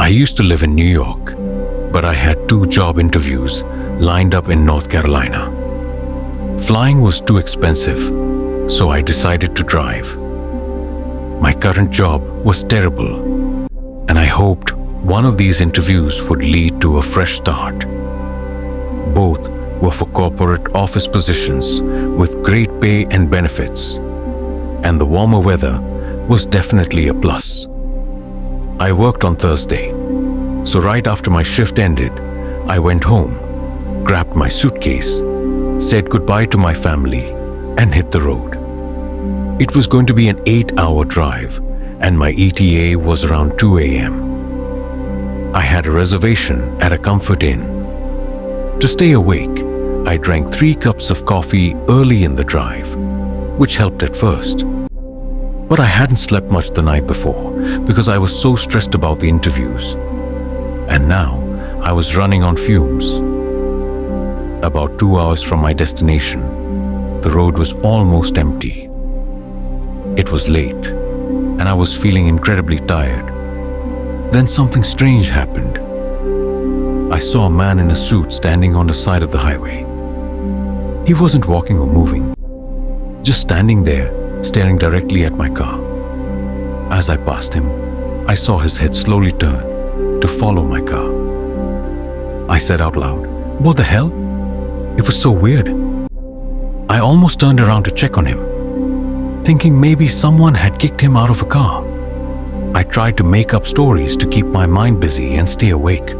I used to live in New York, but I had 2 job interviews lined up in North Carolina. Flying was too expensive, so I decided to drive. My current job was terrible, and I hoped one of these interviews would lead to a fresh start. Both were for corporate office positions with great pay and benefits, and the warmer weather was definitely a plus. I worked on Thursday, so right after my shift ended, I went home, grabbed my suitcase, said goodbye to my family, and hit the road. It was going to be an 8-hour drive, and my ETA was around 2 a.m. I had a reservation at a Comfort Inn. To stay awake, I drank 3 cups of coffee early in the drive, which helped at first. But I hadn't slept much the night before because I was so stressed about the interviews. And now I was running on fumes. About 2 hours from my destination, the road was almost empty. It was late, and I was feeling incredibly tired. Then something strange happened. I saw a man in a suit standing on the side of the highway. He wasn't walking or moving, just standing there, staring directly at my car. As I passed him, I saw his head slowly turn to follow my car. I said out loud, "What the hell?" It was so weird. I almost turned around to check on him, thinking maybe someone had kicked him out of a car. I tried to make up stories to keep my mind busy and stay awake.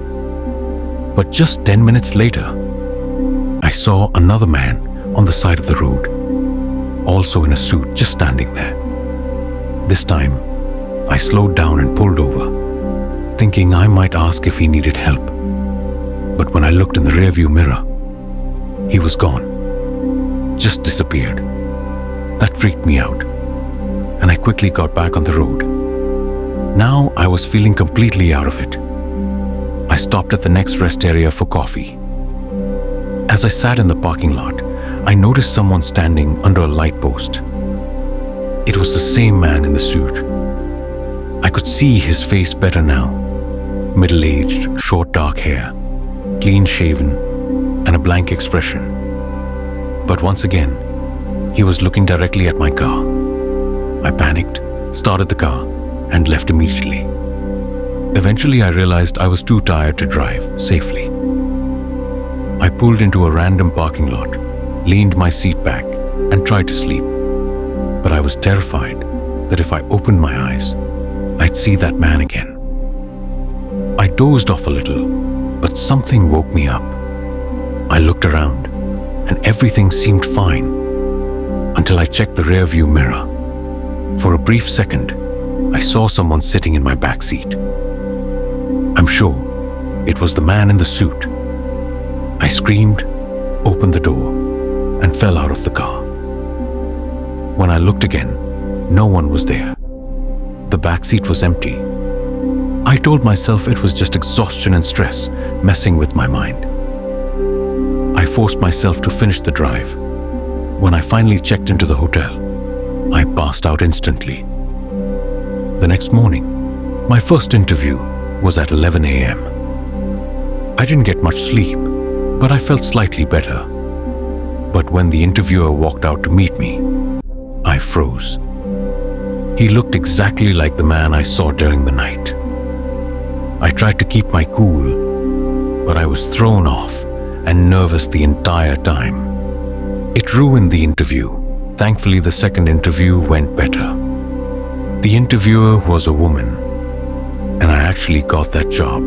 But just 10 minutes later, I saw another man on the side of the road, also in a suit, just standing there. This time, I slowed down and pulled over, thinking I might ask if he needed help. But when I looked in the rearview mirror, he was gone, just disappeared. That freaked me out, and I quickly got back on the road. Now I was feeling completely out of it. I stopped at the next rest area for coffee. As I sat in the parking lot, I noticed someone standing under a light post. It was the same man in the suit. I could see his face better now. Middle-aged, short dark hair, clean-shaven, and a blank expression. But once again, he was looking directly at my car. I panicked, started the car, and left immediately. Eventually, I realized I was too tired to drive safely. I pulled into a random parking lot, leaned my seat back, and tried to sleep. But I was terrified that if I opened my eyes, I'd see that man again. I dozed off a little, but something woke me up. I looked around, and everything seemed fine until I checked the rearview mirror. For a brief second, I saw someone sitting in my back seat. I'm sure it was the man in the suit. I screamed, opened the door, and fell out of the car. When I looked again, no one was there. The back seat was empty. I told myself it was just exhaustion and stress messing with my mind. I forced myself to finish the drive. When I finally checked into the hotel, I passed out instantly. The next morning, my first interview was at 11 a.m. I didn't get much sleep, but I felt slightly better. But when the interviewer walked out to meet me, I froze. He looked exactly like the man I saw during the night. I tried to keep my cool, but I was thrown off and nervous the entire time. It ruined the interview. Thankfully, the second interview went better. The interviewer was a woman, and I actually got that job.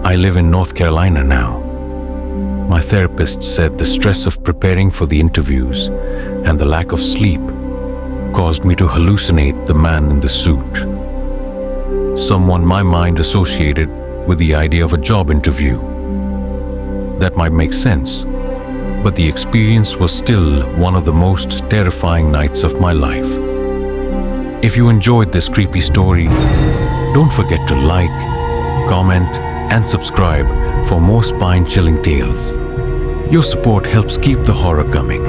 I live in North Carolina now. My therapist said the stress of preparing for the interviews and the lack of sleep caused me to hallucinate the man in the suit. Someone my mind associated with the idea of a job interview. That might make sense, but the experience was still one of the most terrifying nights of my life. If you enjoyed this creepy story, don't forget to like, comment, and subscribe for more spine-chilling tales. Your support helps keep the horror coming.